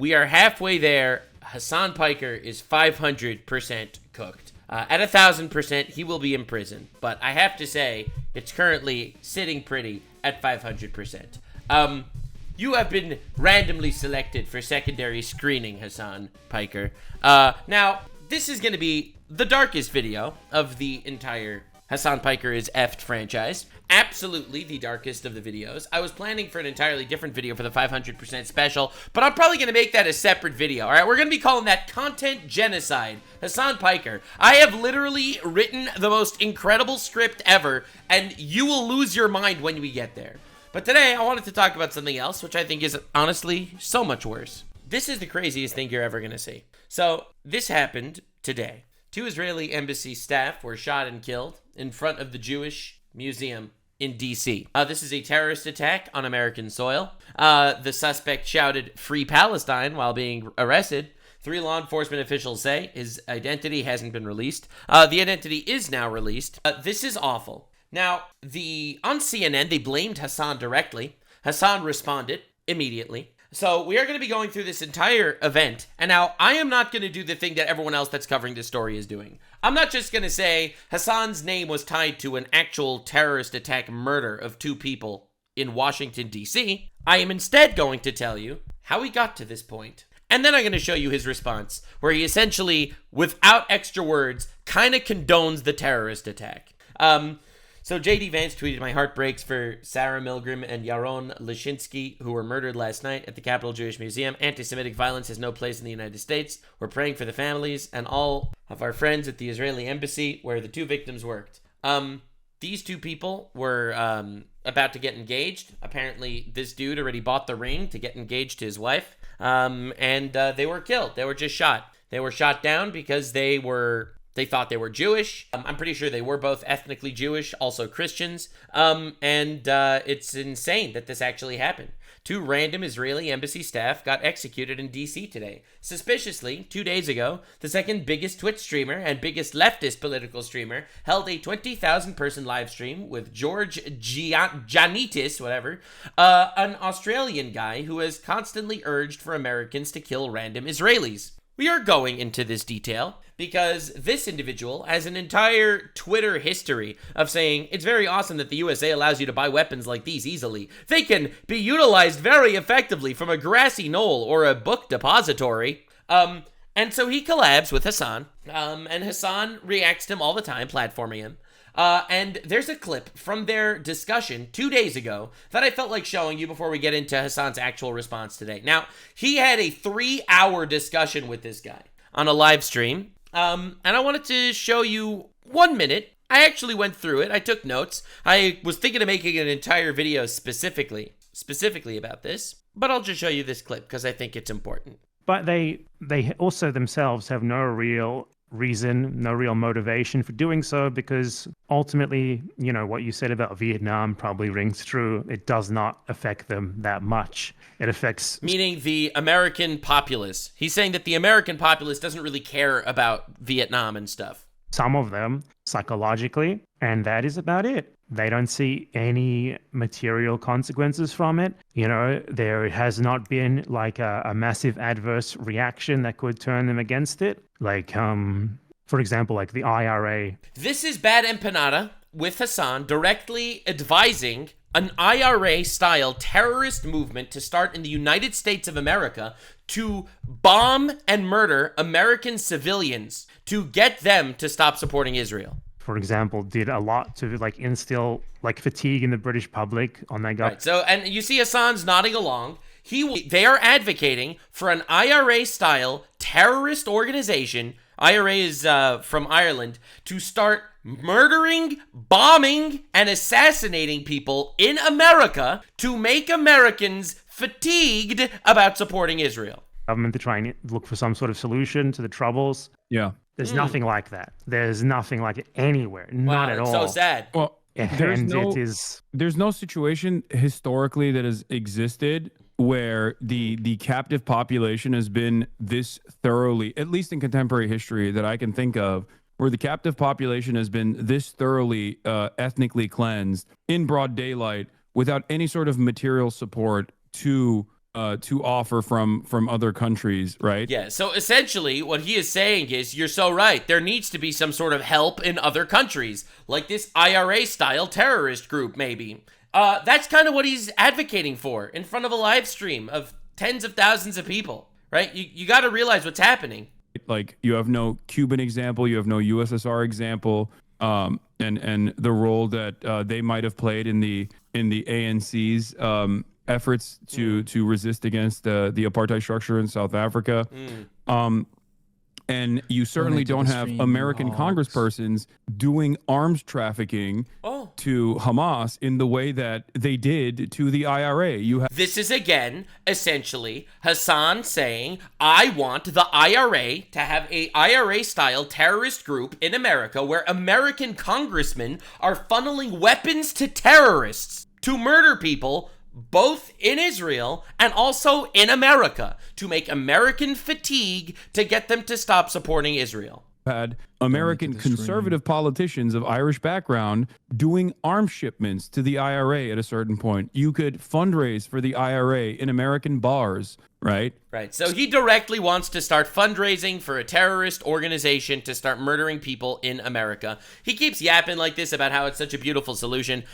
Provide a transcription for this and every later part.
We are halfway there. Hassan Piker is 500% cooked. At 1,000%, he will be in prison. But I have to say, it's currently sitting pretty at 500%. You have been randomly selected for secondary screening, Hassan Piker. Now, this is going to be the darkest video of the entire Hassan Piker is effed franchise. Absolutely the darkest of the videos. I was planning for an entirely different video for the 500% special, but I'm probably going to make that a separate video. All right, we're going to be calling that Content Genocide. Hassan Piker, I have literally written the most incredible script ever, and you will lose your mind when we get there. But today, I wanted to talk about something else, which I think is honestly so much worse. This is the craziest thing you're ever going to see. So, this happened today. 2 Israeli embassy staff were shot and killed in front of the Jewish Museum in D.C. This is a terrorist attack on American soil. The suspect shouted, "Free Palestine," while being arrested. 3 law enforcement officials say his identity hasn't been released. The identity is now released. This is awful. Now, on CNN, they blamed Hassan directly. Hassan responded immediately. So we are going to be going through this entire event. And now I am not going to do the thing that everyone else that's covering this story is doing. I'm not just going to say Hassan's name was tied to an actual terrorist attack murder of 2 people in Washington, D.C. I am instead going to tell you how he got to this point. And then I'm going to show you his response, where he essentially, without extra words, kind of condones the terrorist attack. So J.D. Vance tweeted, "My heart breaks for Sarah Milgram and Yaron Lishinsky, who were murdered last night at the Capitol Jewish Museum. Anti-Semitic violence has no place in the United States. We're praying for the families and all of our friends at the Israeli embassy where the 2 victims worked." These 2 people were about to get engaged. Apparently, this dude already bought the ring to get engaged to his wife. And they were killed. They were just shot. They were shot down because they thought they were Jewish. I'm pretty sure they were both ethnically Jewish, also Christians. And it's insane that this actually happened. 2 random Israeli embassy staff got executed in D.C. today. Suspiciously, 2 days ago, the second biggest Twitch streamer and biggest leftist political streamer held a 20,000-person live stream with George Janitis, an Australian guy who has constantly urged for Americans to kill random Israelis. We are going into this detail because this individual has an entire Twitter history of saying it's very awesome that the USA allows you to buy weapons like these easily. They can be utilized very effectively from a grassy knoll or a book depository. And so he collabs with Hassan, and Hassan reacts to him all the time, platforming him. And there's a clip from their discussion 2 days ago that I felt like showing you before we get into Hassan's actual response today. Now, he had a 3-hour discussion with this guy on a live stream, and I wanted to show you 1 minute. I actually went through it. I took notes. I was thinking of making an entire video specifically about this, but I'll just show you this clip because I think it's important. But they also themselves have no real reason, no real motivation for doing so, because ultimately, what you said about Vietnam probably rings true. It does not affect them that much. It affects... Meaning the American populace. He's saying that the American populace doesn't really care about Vietnam and stuff. Some of them, psychologically, and that is about it. They don't see any material consequences from it. There has not been like a massive adverse reaction that could turn them against it. Like, for example, like the IRA. This is Bad Empanada with Hassan directly advising an IRA-style terrorist movement to start in the United States of America to bomb and murder American civilians to get them to stop supporting Israel. For example, did a lot to instill fatigue in the British public on that guy. Right. So, and you see Hassan's nodding along. They are advocating for an IRA-style terrorist organization. IRA is from Ireland, to start murdering, bombing, and assassinating people in America to make Americans fatigued about supporting Israel. Government to try and look for some sort of solution to the troubles. Yeah. There's nothing like that. There's nothing like it anywhere. Not at all. So sad. Well, there's no situation historically that has existed where the captive population has been this thoroughly, at least in contemporary history that I can think of, where the captive population has been this thoroughly ethnically cleansed in broad daylight without any sort of material support to to offer from other countries, right? Yeah, so essentially what he is saying is, you're so right, there needs to be some sort of help in other countries, like this IRA-style terrorist group, maybe. That's kind of what he's advocating for in front of a live stream of tens of thousands of people, right? You got to realize what's happening. Like, you have no Cuban example, you have no USSR example, and the role that they might have played in the ANC's efforts to resist against the apartheid structure in South Africa. And you certainly don't have American congresspersons doing arms trafficking to Hamas in the way that they did to the IRA. This is, again, essentially Hassan saying, I want the IRA to have a IRA-style terrorist group in America where American congressmen are funneling weapons to terrorists to murder people both in Israel and also in America, to make American fatigue to get them to stop supporting Israel. Had American conservative politicians of Irish background doing arms shipments to the IRA at a certain point. You could fundraise for the IRA in American bars, right? Right. So he directly wants to start fundraising for a terrorist organization to start murdering people in America. He keeps yapping like this about how it's such a beautiful solution.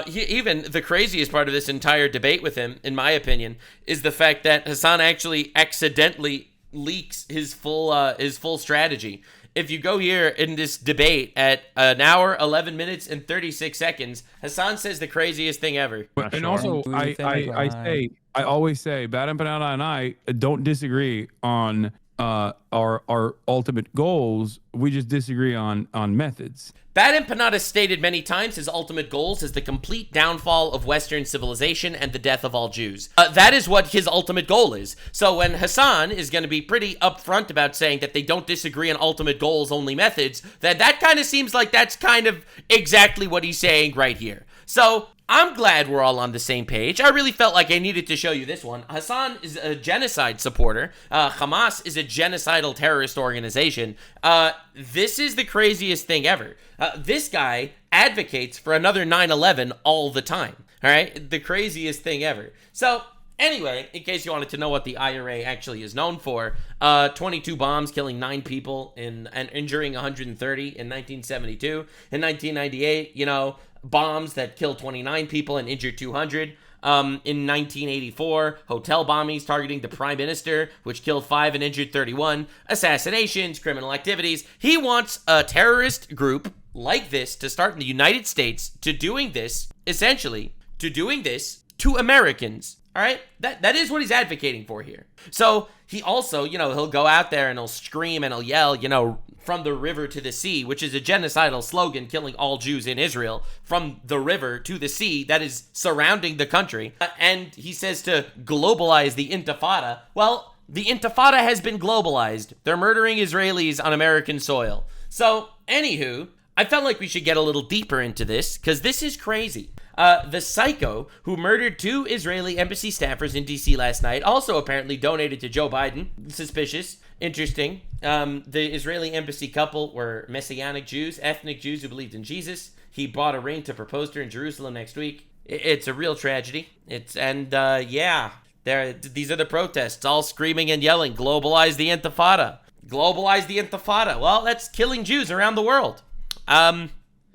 Even the craziest part of this entire debate with him, in my opinion, is the fact that Hassan actually accidentally leaks his full strategy. If you go here in this debate at an hour, 11 minutes, and 36 seconds, Hassan says the craziest thing ever. And also, I always say, Bad Empanada and I don't disagree on our ultimate goals. We just disagree on methods. Bad Empanada stated many times his ultimate goals is the complete downfall of Western civilization and the death of all Jews. That is what his ultimate goal is. So when Hassan is going to be pretty upfront about saying that they don't disagree on ultimate goals, only methods, that kind of seems like that's kind of exactly what he's saying right here. So I'm glad we're all on the same page. I really felt like I needed to show you this one. Hassan is a genocide supporter. Hamas is a genocidal terrorist organization. This is the craziest thing ever. This guy advocates for another 9/11 all the time. All right? The craziest thing ever. So anyway, in case you wanted to know what the IRA actually is known for, 22 bombs killing 9 people and injuring 130 in 1972. In 1998, bombs that killed 29 people and injured 200. In 1984, hotel bombings targeting the prime minister, which killed 5 and injured 31. Assassinations, criminal activities. He wants a terrorist group like this to start in the United States to doing this, essentially, to doing this to Americans. All right? That is what he's advocating for here. So he also, he'll go out there and he'll scream and he'll yell, from the river to the sea, which is a genocidal slogan killing all Jews in Israel, from the river to the sea that is surrounding the country. And he says to globalize the Intifada. Well, the Intifada has been globalized. They're murdering Israelis on American soil. So, anywho, I felt like we should get a little deeper into this, because this is crazy. The psycho who murdered 2 Israeli embassy staffers in D.C. last night also apparently donated to Joe Biden. Suspicious. Interesting. The Israeli embassy couple were Messianic Jews, ethnic Jews who believed in Jesus. He bought a ring to propose to her in Jerusalem next week. It's a real tragedy. These are the protests, all screaming and yelling, globalize the Intifada. Globalize the Intifada. Well, that's killing Jews around the world.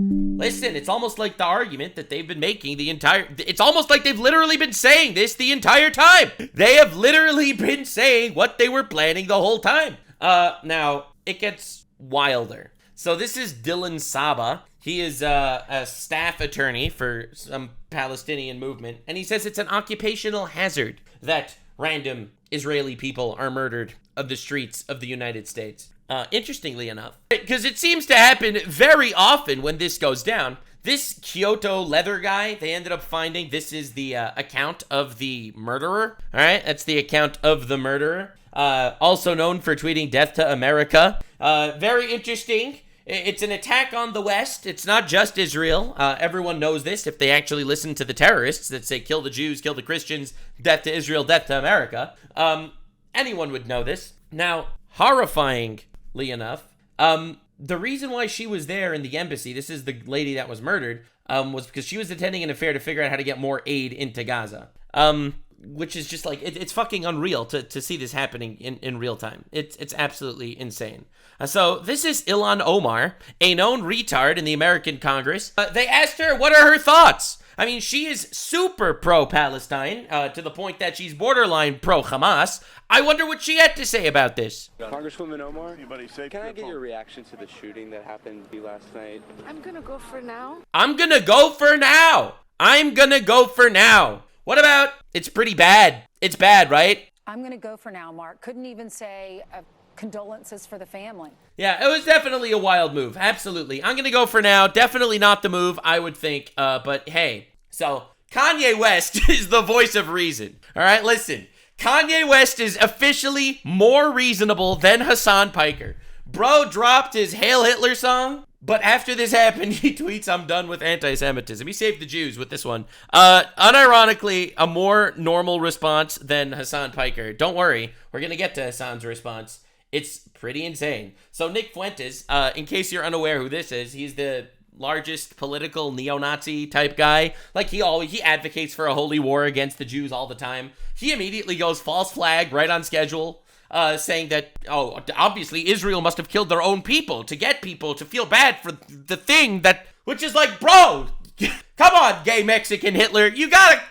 Listen, it's almost like the argument that they've been making it's almost like they've literally been saying this the entire time. They have literally been saying what they were planning the whole time. Now, it gets wilder. So this is Dylan Saba. He is a staff attorney for some Palestinian movement, and he says it's an occupational hazard that random Israeli people are murdered of the streets of the United States. Interestingly enough, because it seems to happen very often when this goes down. This Kyoto leather guy, they ended up finding this is the account of the murderer. All right, that's the account of the murderer. Also known for tweeting death to America. Very interesting. It's an attack on the West. It's not just Israel. Everyone knows this if they actually listen to the terrorists that say kill the Jews, kill the Christians, death to Israel, death to America. Anyone would know this. Now, horrifyingly enough, the reason why she was there in the embassy, this is the lady that was murdered, was because she was attending an affair to figure out how to get more aid into Gaza. which is just like, it's fucking unreal to see this happening in real time. It's absolutely insane. So this is Ilhan Omar, a known retard in the American Congress. They asked her, what are her thoughts? I mean, she is super pro-Palestine, to the point that she's borderline pro-Hamas. I wonder what she had to say about this. Congresswoman Omar, can I get your reaction to the shooting that happened last night? I'm gonna go for now. I'm gonna go for now. I'm gonna go for now. What about, it's pretty bad. It's bad, right? I'm gonna go for now, Mark. Couldn't even say condolences for the family. Yeah, it was definitely a wild move. Absolutely. I'm gonna go for now. Definitely not the move, I would think. But hey, so Kanye West is the voice of reason. All right, listen. Kanye West is officially more reasonable than Hassan Piker. Bro dropped his Hail Hitler song, but after this happened, he tweets, I'm done with anti-Semitism. He saved the Jews with this one. Unironically, a more normal response than Hassan Piker. Don't worry, we're going to get to Hassan's response. It's pretty insane. So Nick Fuentes, in case you're unaware who this is, he's the largest political neo-Nazi type guy. Like, he advocates for a holy war against the Jews all the time. He immediately goes false flag right on schedule, saying that, obviously Israel must have killed their own people to get people to feel bad for the thing that, which is like, bro, come on, gay Mexican Hitler, you gotta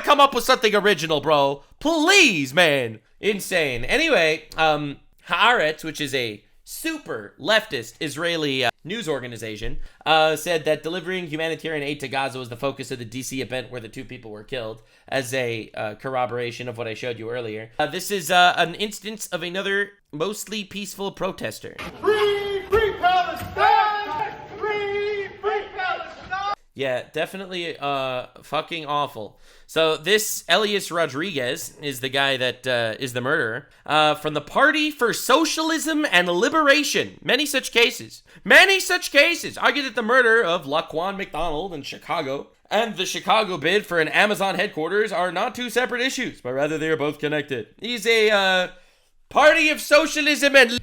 come up with something original, bro. Please, man. Insane. Anyway, Haaretz, which is a super leftist Israeli news organization, said that delivering humanitarian aid to Gaza was the focus of the DC event where the 2 people were killed, as a corroboration of what I showed you earlier. This is an instance of another mostly peaceful protester. Free Palestine! Free Palestine! Yeah, definitely fucking awful. So this Elias Rodriguez is the guy that is the murderer from the Party for Socialism and Liberation. Many such cases. Argue that the murder of Laquan McDonald in Chicago and the Chicago bid for an Amazon headquarters are not 2 separate issues, but rather they are both connected. He's a Party of Socialism and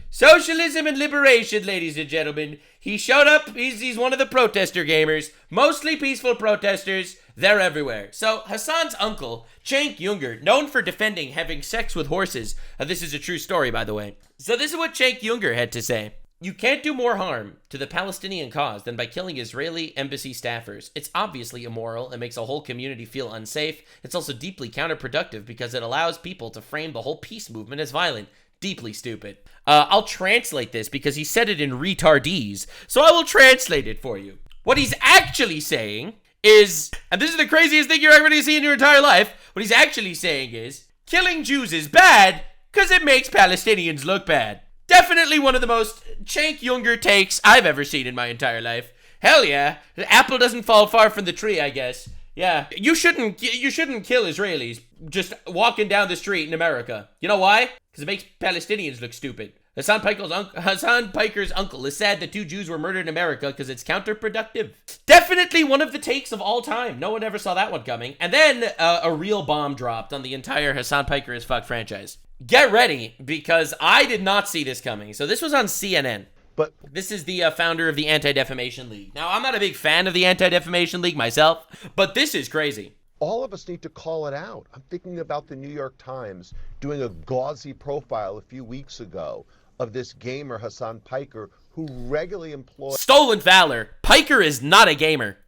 Liberation, ladies and gentlemen. He showed up. He's one of the protester gamers. Mostly peaceful protesters. They're everywhere. So Hassan's uncle, Cenk Uygur, known for defending having sex with horses. This is a true story, by the way. So this is what Cenk Uygur had to say. You can't do more harm to the Palestinian cause than by killing Israeli embassy staffers. It's obviously immoral and makes a whole community feel unsafe. It's also deeply counterproductive because it allows people to frame the whole peace movement as violent. Deeply stupid. I'll translate this because he said it in retardese, so I will translate it for you. What he's actually saying is, and this is the craziest thing you're ever going to see in your entire life, what he's actually saying is, killing Jews is bad because it makes Palestinians look bad. Definitely one of the most Cenk Uygur takes I've ever seen in my entire life. Hell yeah, the apple doesn't fall far from the tree, I guess. Yeah, you shouldn't kill Israelis just walking down the street in America. You know why? Because it makes Palestinians look stupid. Hassan Piker's uncle is sad that 2 Jews were murdered in America because it's counterproductive. Definitely one of the takes of all time. No one ever saw that one coming. And then a real bomb dropped on the entire Hassan Piker is fuck franchise. Get ready, because I did not see this coming. So this was on CNN. But this is the founder of the Anti-Defamation League. Now, I'm not a big fan of the Anti-Defamation League myself, but this is crazy. All of us need to call it out. I'm thinking about the New York Times doing a gauzy profile a few weeks ago of this gamer, Hassan Piker, who regularly employs stolen valor. Piker is not a gamer.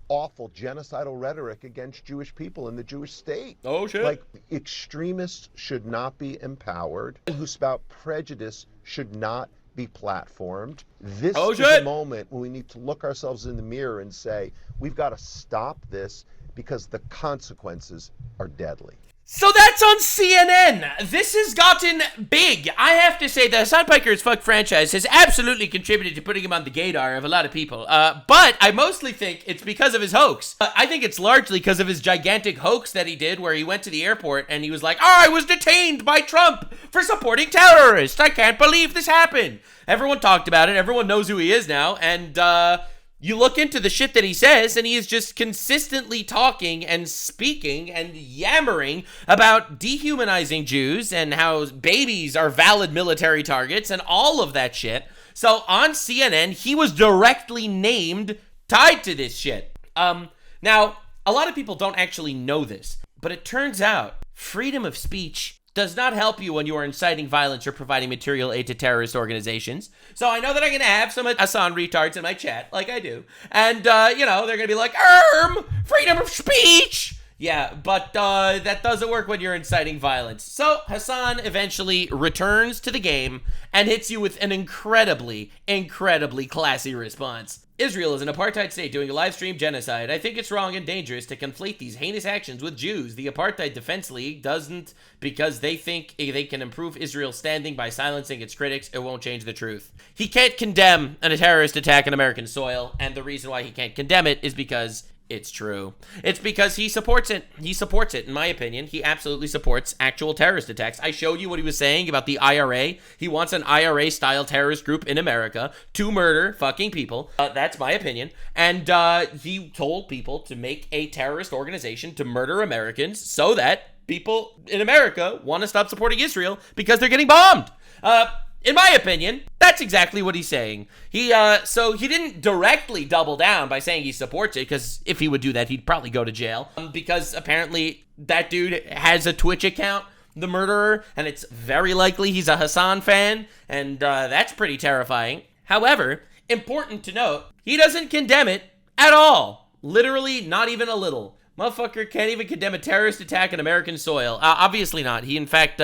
Awful genocidal rhetoric against Jewish people in the Jewish state. Oh, shit. Like, extremists should not be empowered. Who spout prejudice should not be platformed. This is a moment when we need to look ourselves in the mirror and say, we've got to stop this because the consequences are deadly. So that's on CNN. This has gotten big. I have to say the Hassan Piker's fuck franchise has absolutely contributed to putting him on the gaydar of a lot of people. But I mostly think it's because of his hoax. I think it's largely because of his gigantic hoax that he did where he went to the airport and he was like, I was detained by Trump for supporting terrorists. I can't believe this happened. Everyone talked about it. Everyone knows who he is now. And, you look into the shit that he says, and he is just consistently talking and speaking and yammering about dehumanizing Jews and how babies are valid military targets and all of that shit. So on CNN, he was directly named tied to this shit. Now, a lot of people don't actually know this. But it turns out freedom of speech does not help you when you are inciting violence or providing material aid to terrorist organizations. So I know that I'm going to have some Hassan retards in my chat, like I do. And, they're going to be like, freedom of speech! Yeah, but that doesn't work when you're inciting violence. So Hassan eventually returns to the game and hits you with an incredibly, incredibly classy response. Israel is an apartheid state doing a live stream genocide. I think it's wrong and dangerous to conflate these heinous actions with Jews. The Apartheid Defense League doesn't because they think they can improve Israel's standing by silencing its critics. It won't change the truth. He can't condemn a terrorist attack on American soil, and the reason why he can't condemn it is because it's true. It's because he supports it. He supports it, in my opinion. He absolutely supports actual terrorist attacks. I showed you what he was saying about the IRA. He wants an IRA-style terrorist group in America to murder fucking people. That's my opinion. And he told people to make a terrorist organization to murder Americans so that people in America want to stop supporting Israel because they're getting bombed. In my opinion, that's exactly what he's saying. So he didn't directly double down by saying he supports it, because if he would do that, he'd probably go to jail. Because apparently that dude has a Twitch account, the murderer, and it's very likely he's a Hassan fan, and that's pretty terrifying. However, important to note, he doesn't condemn it at all. Literally, not even a little. Motherfucker can't even condemn a terrorist attack on American soil. Obviously not. He in fact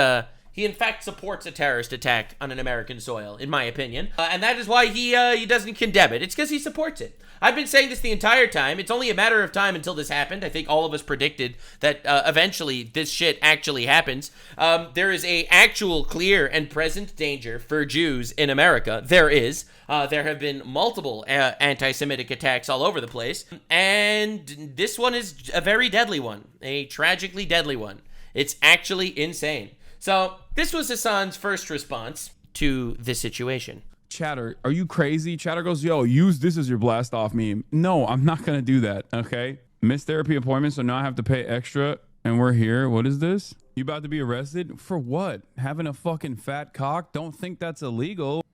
supports a terrorist attack on an American soil, in my opinion. And that is why he doesn't condemn it. It's because he supports it. I've been saying this the entire time. It's only a matter of time until this happened. I think all of us predicted that eventually this shit actually happens. There is a actual clear and present danger for Jews in America. There is. There have been multiple anti-Semitic attacks all over the place. And this one is a very deadly one. A tragically deadly one. It's actually insane. So this was Hassan's first response to this situation. Chatter, are you crazy? Chatter goes, yo, use this as your blast off meme. No, I'm not going to do that. Okay. Missed therapy appointment. So now I have to pay extra and we're here. What is this? You about to be arrested for what? Having a fucking fat cock? Don't think that's illegal.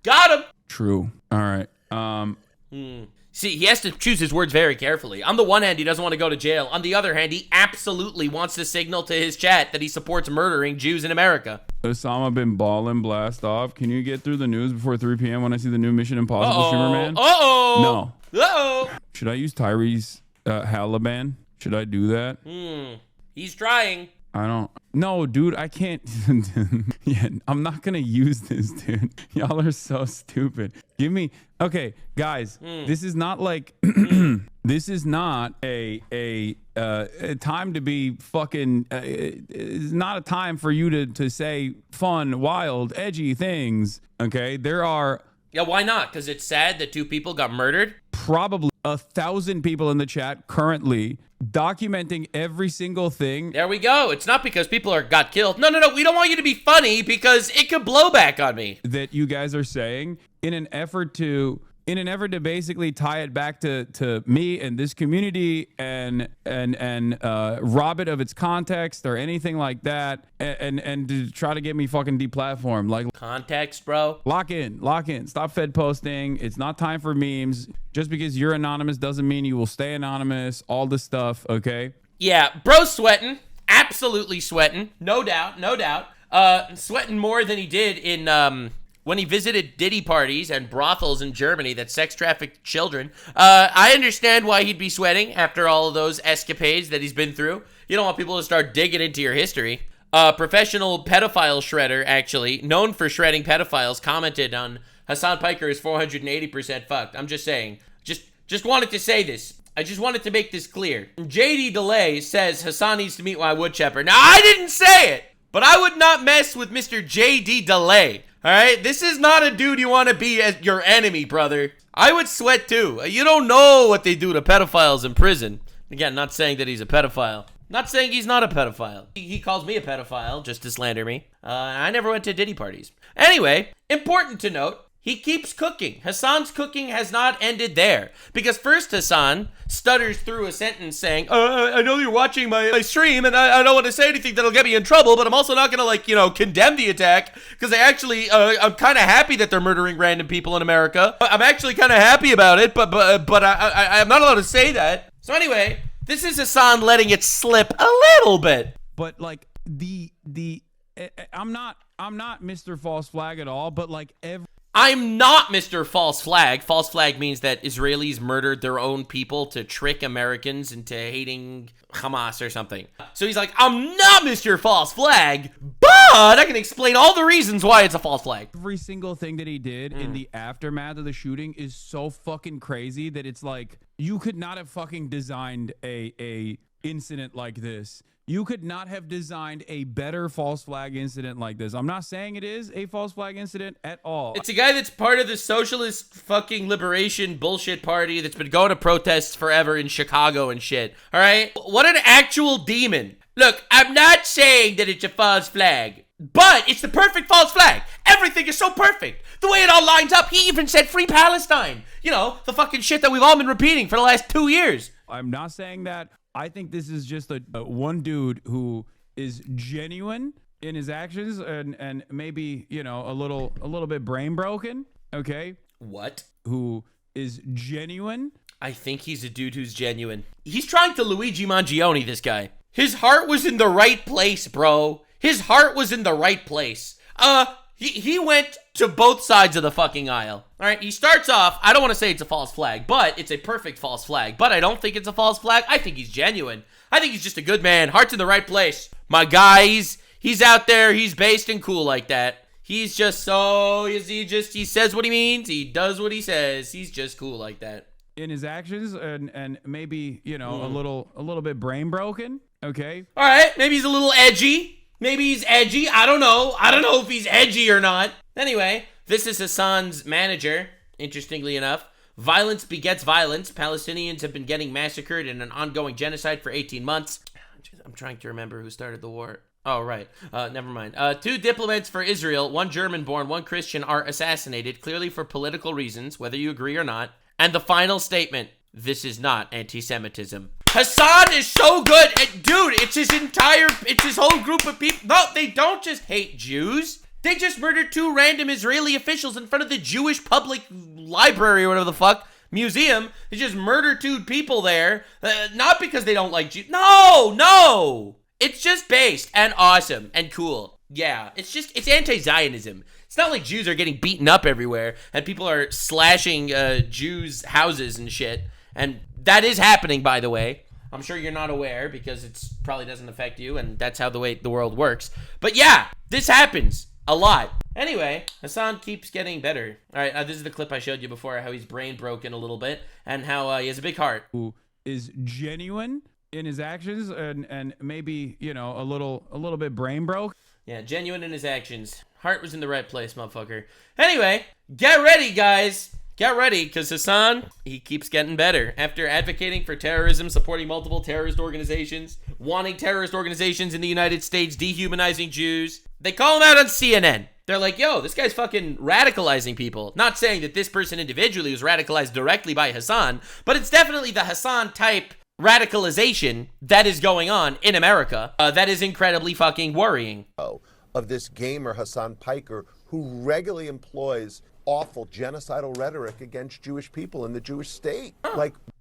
Got him. True. All right. See, he has to choose his words very carefully. On the one hand, he doesn't want to go to jail. On the other hand, he absolutely wants to signal to his chat that he supports murdering Jews in America. Osama bin Laden blast off. Can you get through the news before 3 p.m. when I see the new Mission Impossible streamer, man? No. Should I use Tyrese Halliban? Should I do that? He's trying. I don't. No, dude, I can't. Yeah, I'm not going to use this, dude. Y'all are so stupid. Give me. Okay, guys, this is not like. This is not a time to be fucking. It's not a time for you to say fun, wild, edgy things. Okay, there are. Yeah, why not? Because it's sad that 2 people got murdered? Probably 1,000 people in the chat currently documenting every single thing. There we go. It's not because people got killed. No. We don't want you to be funny because it could blow back on me. That you guys are saying in an effort to basically tie it back to me and this community and rob it of its context or anything like that and to try to get me fucking deplatformed. Like, context, bro. Lock in. Stop fed posting. It's not time for memes. Just because you're anonymous doesn't mean you will stay anonymous. All this stuff, okay? Yeah, bro's sweating. Absolutely sweating. No doubt. Sweating more than he did in when he visited diddy parties and brothels in Germany that sex trafficked children. I understand why he'd be sweating after all of those escapades that he's been through. You don't want people to start digging into your history. Professional pedophile shredder, actually, known for shredding pedophiles, commented on Hassan Piker is 480% fucked. I'm just saying. Just wanted to say this. I just wanted to make this clear. JD Delay says Hassan needs to meet my woodchopper. Now, I didn't say it, but I would not mess with Mr. JD Delay. All right? This is not a dude you want to be as your enemy, brother. I would sweat too. You don't know what they do to pedophiles in prison. Again, not saying that he's a pedophile. Not saying he's not a pedophile. He calls me a pedophile just to slander me. I never went to diddy parties. Anyway, important to note, he keeps cooking. Hassan's cooking has not ended there. Because first Hassan stutters through a sentence saying, I know you're watching my stream and I don't want to say anything that'll get me in trouble, but I'm also not going to, condemn the attack because I'm kind of happy that they're murdering random people in America. I'm actually kind of happy about it, but I'm not allowed to say that. So anyway, This is Hassan letting it slip a little bit. But like I'm not Mr. False Flag at all, but like I'm not Mr. False Flag. False flag means that Israelis murdered their own people to trick Americans into hating Hamas or something. So he's like, I'm not Mr. False Flag, but I can explain all the reasons why it's a false flag. Every single thing that he did in the aftermath of the shooting is so fucking crazy that it's like, you could not have fucking designed a incident like this. You could not have designed a better false flag incident like this. I'm not saying it is a false flag incident at all. It's a guy that's part of the socialist fucking liberation bullshit party that's been going to protests forever in Chicago and shit. All right? What an actual demon. Look, I'm not saying that it's a false flag, but it's the perfect false flag. Everything is so perfect. The way it all lines up. He even said free Palestine. You know, the fucking shit that we've all been repeating for the last 2 years. I'm not saying that. I think this is just a one dude who is genuine in his actions and maybe, you know, a little bit brain broken. Okay. What? Who is genuine? I think he's a dude who's genuine. He's trying to Luigi Mangione, this guy. His heart was in the right place, bro. His heart was in the right place. He went to both sides of the fucking aisle. All right, he starts off, I don't want to say it's a false flag, but it's a perfect false flag. But I don't think it's a false flag. I think he's genuine. I think he's just a good man. Heart's in the right place. My guy, he's out there. He's based and cool like that. He's just so, he says what he means. He does what he says. He's just cool like that. In his actions and maybe, you know, a little bit brain broken. Okay. All right, maybe he's a little edgy. Maybe he's edgy. I don't know. I don't know if he's edgy or not. Anyway, this is Hassan's manager, interestingly enough. Violence begets violence. Palestinians have been getting massacred in an ongoing genocide for 18 months. I'm trying to remember who started the war. Oh, right. Never mind. 2 diplomats for Israel, 1 German-born, 1 Christian, are assassinated, clearly for political reasons, whether you agree or not. And the final statement, this is not anti-Semitism. Hassan is so good. Dude, it's his whole group of people. No, they don't just hate Jews. They just murdered 2 random Israeli officials in front of the Jewish Public Library or whatever the fuck, museum. They just murdered 2 people there. Not because they don't like Jews. No. It's just based and awesome and cool. Yeah, it's anti-Zionism. It's not like Jews are getting beaten up everywhere and people are slashing Jews' houses and shit. And that is happening, by the way. I'm sure you're not aware because it probably doesn't affect you, and that's how the way the world works. But yeah, this happens a lot. Anyway, Hassan keeps getting better. All right, this is the clip I showed you before, how he's brain broken a little bit, and how he has a big heart. Who is genuine in his actions and maybe, you know, a little bit brain broke. Yeah, genuine in his actions. Heart was in the right place, motherfucker. Anyway, get ready, guys. Get ready, because Hassan, he keeps getting better. After advocating for terrorism, supporting multiple terrorist organizations, wanting terrorist organizations in the United States, dehumanizing Jews, they call him out on CNN. They're like, yo, this guy's fucking radicalizing people. Not saying that this person individually was radicalized directly by Hassan, but it's definitely the Hassan type radicalization that is going on in America that is incredibly fucking worrying. Of this gamer, Hassan Piker, who regularly employs awful genocidal rhetoric against Jewish people in the Jewish state.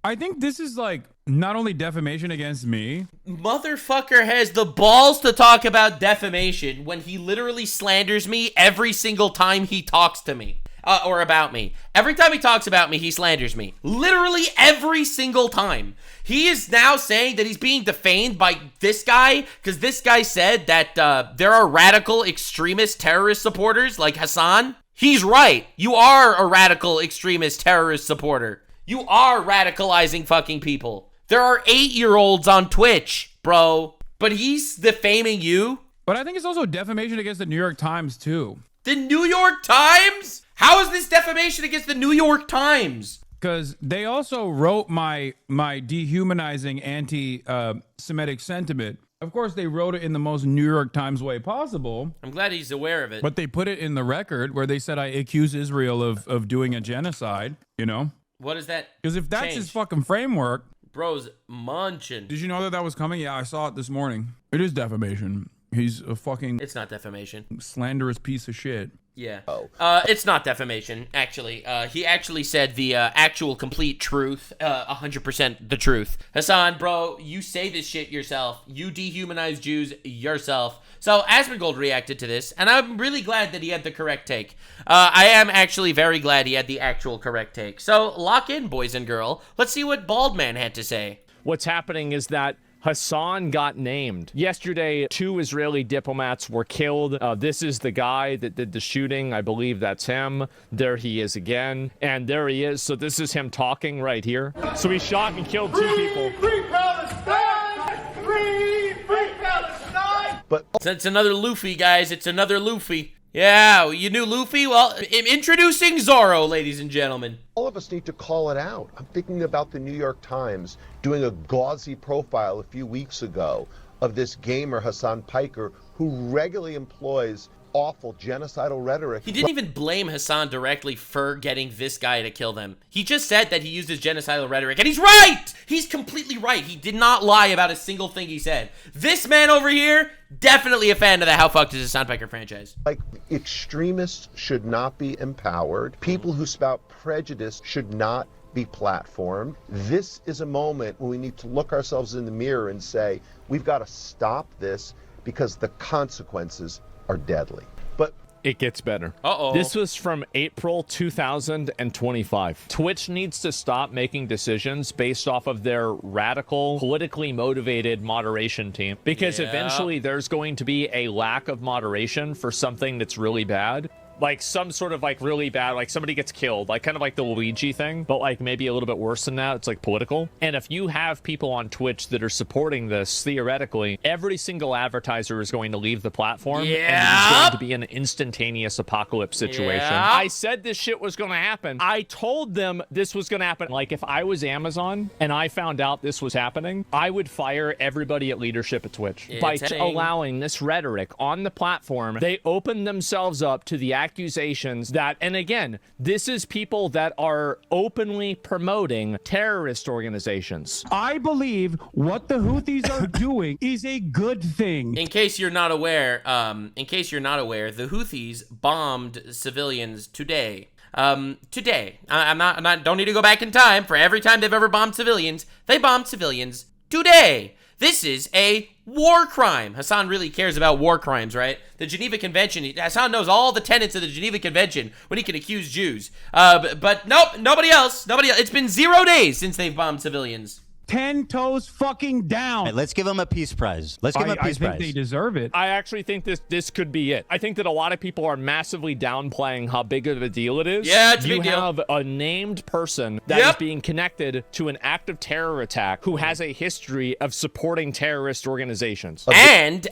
I think this is like not only defamation against me. Motherfucker has the balls to talk about defamation when he literally slanders me every single time he talks to me. Or about me. Every time he talks about me, he slanders me. Literally every single time. He is now saying that he's being defamed by this guy because this guy said that there are radical extremist terrorist supporters like Hassan. He's right. You are a radical extremist terrorist supporter. You are radicalizing fucking people. There are 8-year-olds on Twitch, bro. But he's defaming you. But I think it's also defamation against the New York Times, too. The New York Times? How is this defamation against the New York Times? Because they also wrote my dehumanizing anti-Semitic sentiment. Of course, they wrote it in the most New York Times way possible. I'm glad he's aware of it. But they put it in the record where they said I accuse Israel of doing a genocide, you know? What is that? Because if that's his fucking framework... Bro's munching. Did you know that was coming? Yeah, I saw it this morning. It is defamation. He's a fucking... It's not defamation. Slanderous piece of shit. Yeah. It's not defamation, actually. He actually said the actual complete truth, 100% the truth. Hassan, bro, you say this shit yourself. You dehumanize Jews yourself. So Asmongold reacted to this, and I'm really glad that he had the correct take. I am actually very glad he had the actual correct take. So lock in, boys and girl. Let's see what Baldman had to say. What's happening is that Hassan got named. Yesterday, 2 Israeli diplomats were killed. This is the guy that did the shooting. I believe that's him. There he is again. And there he is. So this is him talking right here. So he shot and killed 2 people. Free Palestine! Free Palestine! But So it's another Luffy, guys. It's another Luffy. Yeah, you knew Luffy? Well, introducing Zorro, ladies and gentlemen. all of us need to call it out. I'm thinking about the New York Times doing a gauzy profile a few weeks ago of this gamer, Hassan Piker, who regularly employs awful genocidal rhetoric. He didn't even blame Hassan directly for getting this guy to kill them. He just said that he uses genocidal rhetoric, and he's right! He's completely right. He did not lie about a single thing he said. This man over here, definitely a fan of the How Fucked Is Hassan Piker franchise. Like, extremists should not be empowered. People who spout prejudice should not be platformed. This is a moment when we need to look ourselves in the mirror and say, we've got to stop this because the consequences are deadly. But it gets better. Uh-oh. This was from April 2025. Twitch needs to stop making decisions based off of their radical, politically motivated moderation team, because eventually there's going to be a lack of moderation for something that's really bad. Like some sort of like really bad, like somebody gets killed, like kind of like the Luigi thing, but like maybe a little bit worse than that. It's like political. And if you have people on Twitch that are supporting this, theoretically, every single advertiser is going to leave the platform. And it's going to be an instantaneous apocalypse situation. I said this shit was going to happen. I told them this was going to happen. Like if I was Amazon and I found out this was happening, I would fire everybody at leadership at Twitch. By allowing this rhetoric on the platform, they open themselves up to the accusations that, and again, this is people that are openly promoting terrorist organizations. I believe what the Houthis are doing is a good thing. In case you're not aware, the Houthis bombed civilians today. Don't need to go back in time. For every time they've ever bombed civilians, they bombed civilians today. This is a war crime. Hassan really cares about war crimes, right? The Geneva Convention, Hassan knows all the tenets of the Geneva Convention when he can accuse Jews. But nope, nobody else. It's been 0 days since they've bombed civilians. 10 toes fucking down. Hey, let's give them a peace prize. I think they deserve it. I actually think this could be it. I think that a lot of people are massively downplaying how big of a deal it is. Yeah, it's a big deal. You have a named person that is being connected to an active terror attack who has a history of supporting terrorist organizations. And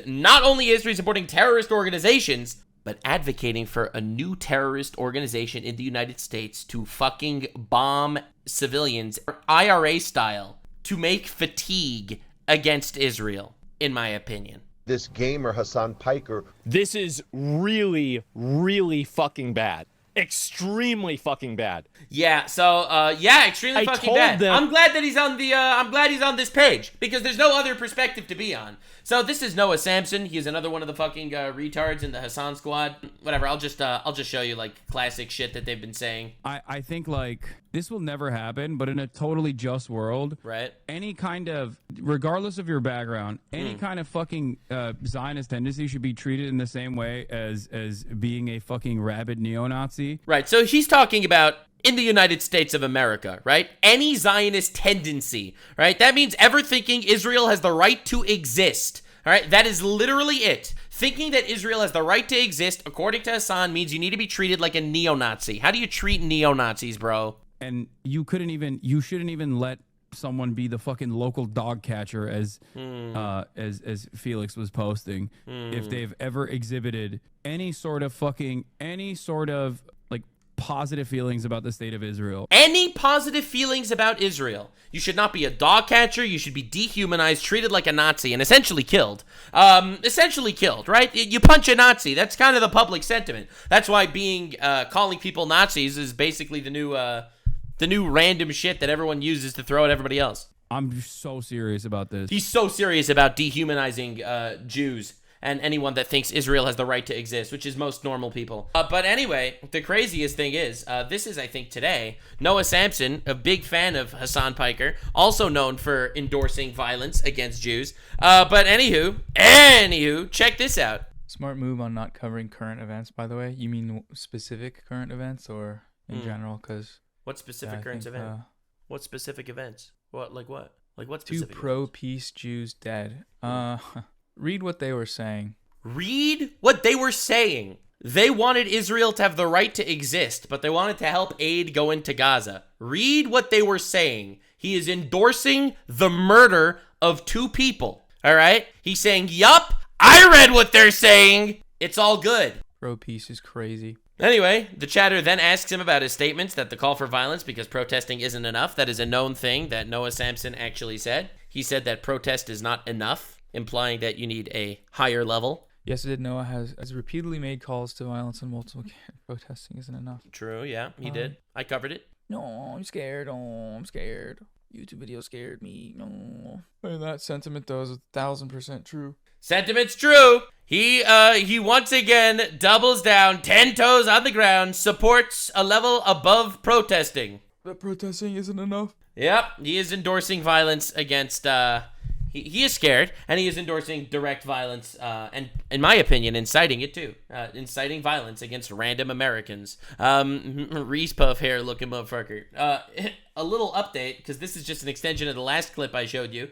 not only is he supporting terrorist organizations, but advocating for a new terrorist organization in the United States to fucking bomb civilians, IRA style, to make fatigue against Israel, in my opinion. this gamer, Hassan Piker. This is really, really fucking bad. Extremely fucking bad. Yeah, so extremely fucking bad. I'm glad that he's on this page because there's no other perspective to be on. So this is Noah Samsen. He's another one of the fucking retards in the Hassan squad. Whatever. I'll just show you like classic shit that they've been saying. I think like this will never happen, but in a totally just world, right? Any kind of, regardless of your background, any kind of fucking Zionist tendency should be treated in the same way as being a fucking rabid neo-Nazi. Right. So he's talking about in the United States of America, right? Any Zionist tendency, right? That means ever thinking Israel has the right to exist, all right? That is literally it. Thinking that Israel has the right to exist, according to Hassan, means you need to be treated like a neo-Nazi. How do you treat neo-Nazis, bro? And you shouldn't even let someone be the fucking local dog catcher as Felix was posting. If they've ever exhibited any sort of like positive feelings about the state of Israel. Any positive feelings about Israel. You should not be a dog catcher. You should be dehumanized, treated like a Nazi, and essentially killed. Right? You punch a Nazi. That's kind of the public sentiment. That's why calling people Nazis is basically the new random shit that everyone uses to throw at everybody else. I'm so serious about this. He's so serious about dehumanizing Jews. and anyone that thinks Israel has the right to exist, which is most normal people. But anyway, the craziest thing is, this is, I think, today, Noah Samsen, a big fan of Hassan Piker, also known for endorsing violence against Jews. But anywho, check this out. Smart move on not covering current events, by the way. You mean specific current events or in general? Because what specific current event? What specific events? What, like what? Like what two specific pro-peace Jews dead. Read what they were saying. Read what they were saying. They wanted Israel to have the right to exist, but they wanted to help aid go into Gaza. Read what they were saying. He is endorsing the murder of 2 people. All right? He's saying, yup, I read what they're saying. It's all good. Pro-peace is crazy. Anyway, the chatter then asks him about his statements that the call for violence because protesting isn't enough. That is a known thing that Noah Samsen actually said. He said that protest is not enough, implying that you need a higher level. Yes, it did. Noah has repeatedly made calls to violence on multiple protesting isn't enough. True, yeah, he did. I covered it. No, I'm scared. Oh, I'm scared. YouTube video scared me. No. And that sentiment, though, is 1,000% true. Sentiment's true. He once again doubles down, 10 toes on the ground, supports a level above protesting. But protesting isn't enough. Yep, he is endorsing violence against, he is scared, and he is endorsing direct violence, and in my opinion, inciting it too. Inciting violence against random Americans. Reese Puff hair looking motherfucker. A little update, because this is just an extension of the last clip I showed you.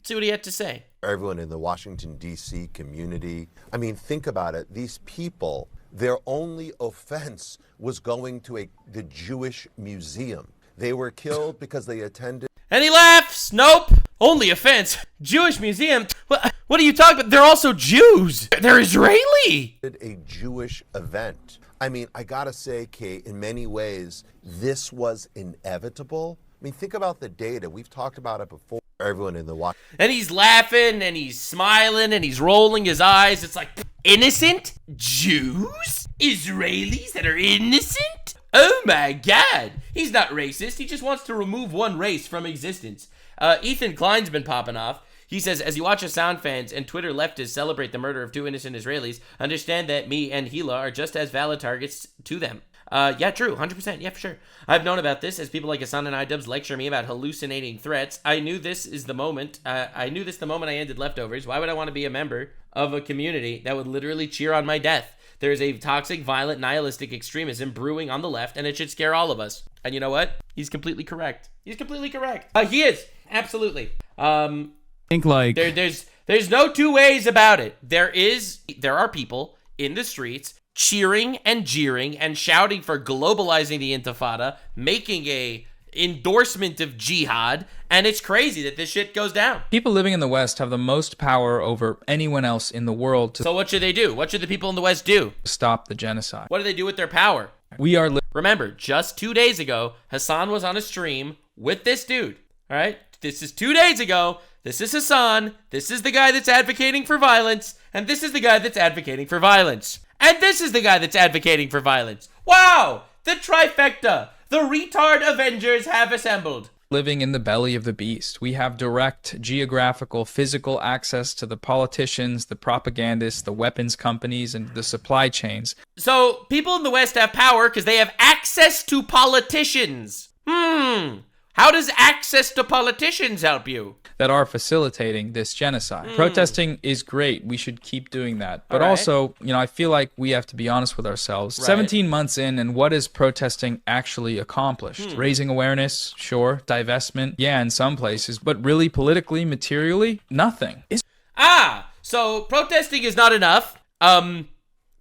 See what he had to say. Everyone in the Washington, D.C. community. I mean, think about it. These people, their only offense was going to the Jewish museum. They were killed because they attended. And he laughs. Nope. Only offense. Jewish museum. What are you talking about? They're also Jews. They're Israeli. A Jewish event. I mean, I gotta say, Kate, in many ways, this was inevitable. I mean, think about the data. We've talked about it before. Everyone in the watch. And he's laughing and he's smiling and he's rolling his eyes. It's like, innocent Jews? Israelis that are innocent? Oh my God. He's not racist. He just wants to remove one race from existence. Ethan Klein's been popping off. He says, as you watch Hassan fans and Twitter leftists celebrate the murder of 2 innocent Israelis, understand that me and Hila are just as valid targets to them. Yeah, true, 100%, yeah, for sure. I've known about this as people like Hassan and iDubbbz lecture me about hallucinating threats. I knew this the moment I ended Leftovers. Why would I want to be a member of a community that would literally cheer on my death? There is a toxic, violent, nihilistic extremism brewing on the left, and it should scare all of us. And you know what? He's completely correct. He is, absolutely. Think like there's no two ways about it. There are people in the streets cheering and jeering and shouting for globalizing the Intifada, making a endorsement of jihad, and it's crazy that this shit goes down. People living in the West have the most power over anyone else in the world to So what should they do? What should the people in the West do? stop the genocide. What do they do with their power? Remember, just 2 days ago, Hassan was on a stream with this dude. All right? This is 2 days ago. This is Hassan. This is the guy that's advocating for violence. And this is the guy that's advocating for violence. And this is the guy that's advocating for violence. Wow! The trifecta. The retard Avengers have assembled. Living in the belly of the beast. We have direct geographical, physical access to the politicians, the propagandists, the weapons companies, and the supply chains. So, people in the West have power because they have access to politicians. How does access to politicians help you? That are facilitating this genocide. Protesting is great. We should keep doing that. But All right. also, I feel like we have to be honest with ourselves. Right. 17 months in, and what is protesting actually accomplished? Raising awareness, sure. Divestment, yeah, in some places. But really, politically, materially, nothing. So protesting is not enough.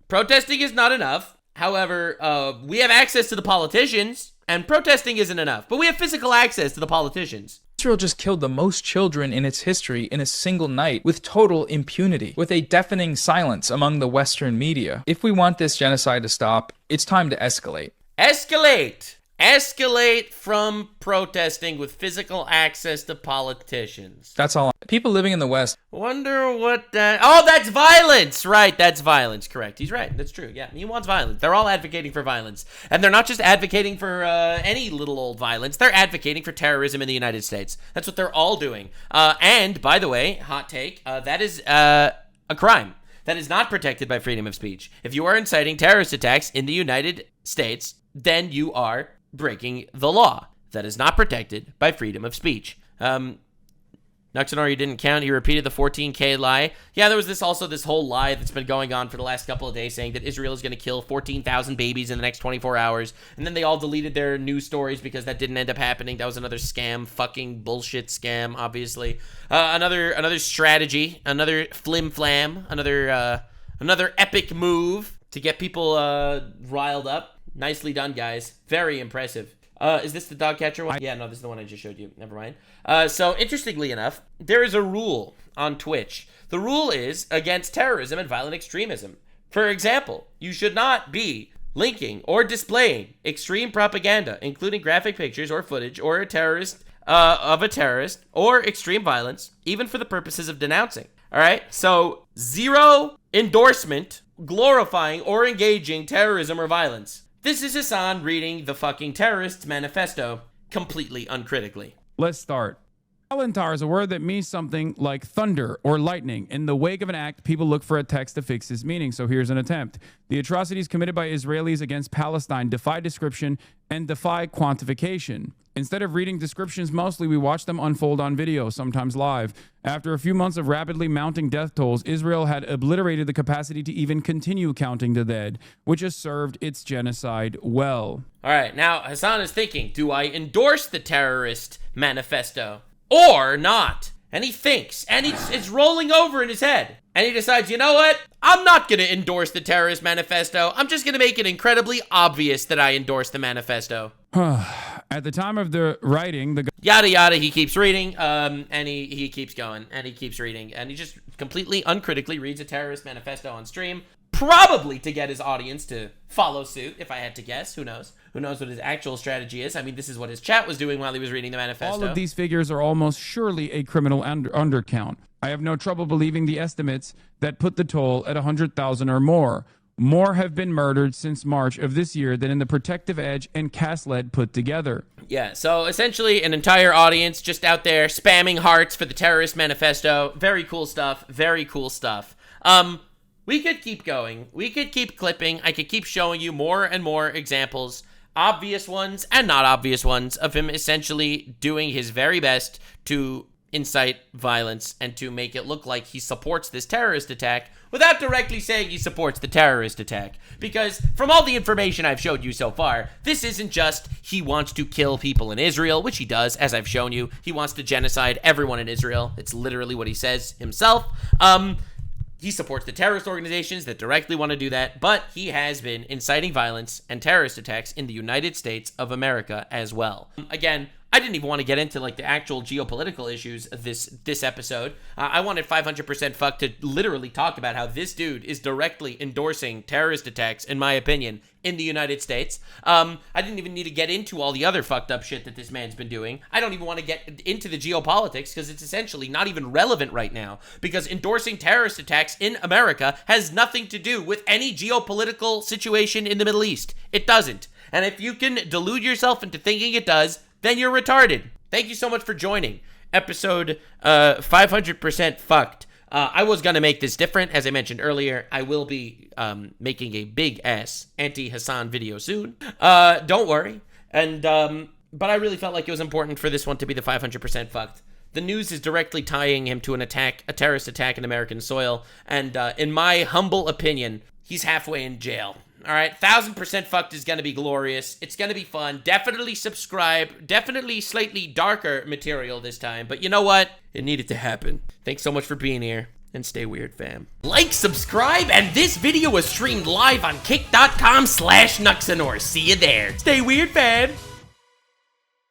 Protesting is not enough. However, we have access to the politicians, and protesting isn't enough. But we have physical access to the politicians. Israel just killed the most children in its history in a single night with total impunity, with a deafening silence among the Western media. If we want this genocide to stop, it's time to escalate. Escalate from protesting with physical access to politicians. That's all. People living in the West. Wonder what that... Oh, that's violence! Right, that's violence. Correct. He's right. That's true. Yeah, he wants violence. They're all advocating for violence. And they're not just advocating for any little old violence. They're advocating for terrorism in the United States. That's what they're all doing. And, by the way, hot take, that is a crime. That is not protected by freedom of speech. If you are inciting terrorist attacks in the United States, then you are breaking the law. That is not protected by freedom of speech. Nuxanor, you didn't count. He repeated the 14K lie. Yeah, there was this whole lie that's been going on for the last couple of days saying that Israel is going to kill 14,000 babies in the next 24 hours. And then they all deleted their news stories because that didn't end up happening. That was another scam, fucking bullshit scam, obviously. Another strategy, another flim-flam, another epic move to get people riled up. Nicely done, guys. Very impressive. Is this the dog catcher one? Yeah, no, this is the one I just showed you. Never mind. So, interestingly enough, there is a rule on Twitch. The rule is against terrorism and violent extremism. For example, you should not be linking or displaying extreme propaganda, including graphic pictures or footage or of a terrorist or extreme violence, even for the purposes of denouncing. All right? So, zero endorsement, glorifying, or engaging terrorism or violence. This is Hassan reading the fucking terrorist's manifesto completely uncritically. Let's start. Alantar is a word that means something like thunder or lightning. In the wake of an act, people look for a text to fix its meaning. So here's an attempt. The atrocities committed by Israelis against Palestine defy description and defy quantification. Instead of reading descriptions mostly, we watch them unfold on video, sometimes live. After a few months of rapidly mounting death tolls, Israel had obliterated the capacity to even continue counting the dead, which has served its genocide well. All right, now Hassan is thinking, do I endorse the terrorist manifesto or not? And he thinks, and it's rolling over in his head. And he decides, you know what? I'm not going to endorse the terrorist manifesto. I'm just going to make it incredibly obvious that I endorse the manifesto. At the time of the writing, the yada yada, he keeps reading, and he keeps going, and he keeps reading, and he just completely uncritically reads a terrorist manifesto on stream, probably to get his audience to follow suit, if I had to guess. Who knows? Who knows what his actual strategy is? I mean, this is what his chat was doing while he was reading the manifesto. All of these figures are almost surely a criminal undercount. I have no trouble believing the estimates that put the toll at 100,000 or more. More have been murdered since March of this year than in the Protective Edge and Castled put together. Yeah, so essentially an entire audience just out there spamming hearts for the terrorist manifesto. Very cool stuff. Very cool stuff. We could keep going. We could keep clipping. I could keep showing you more and more examples, obvious ones and not obvious ones, of him essentially doing his very best to incite violence and to make it look like he supports this terrorist attack without directly saying he supports the terrorist attack. Because from all the information I've showed you so far, this isn't just he wants to kill people in Israel, which he does, as I've shown you. He wants to genocide everyone in Israel. It's literally what he says himself. He supports the terrorist organizations that directly want to do that, but he has been inciting violence and terrorist attacks in the United States of America as well. Again, I didn't even want to get into like the actual geopolitical issues of this episode. I wanted 500% Fuck to literally talk about how this dude is directly endorsing terrorist attacks, in my opinion, in the United States. I didn't even need to get into all the other fucked up shit that this man's been doing. I don't even want to get into the geopolitics because it's essentially not even relevant right now, because endorsing terrorist attacks in America has nothing to do with any geopolitical situation in the Middle East. It doesn't. And if you can delude yourself into thinking it does, then you're retarded. Thank you so much for joining episode 500% Fucked. I was going to make this different. As I mentioned earlier, I will be making a big-ass anti-Hassan video soon. Don't worry. And but I really felt like it was important for this one to be the 500% Fucked. The news is directly tying him to a terrorist attack in American soil. And in my humble opinion, he's halfway in jail. All right, 1000% Fucked is going to be glorious. It's going to be fun. Definitely subscribe. Definitely slightly darker material this time. But you know what? It needed to happen. Thanks so much for being here. And stay weird, fam. Like, subscribe, and this video was streamed live on kick.com/Nuxanor. See you there. Stay weird, fam.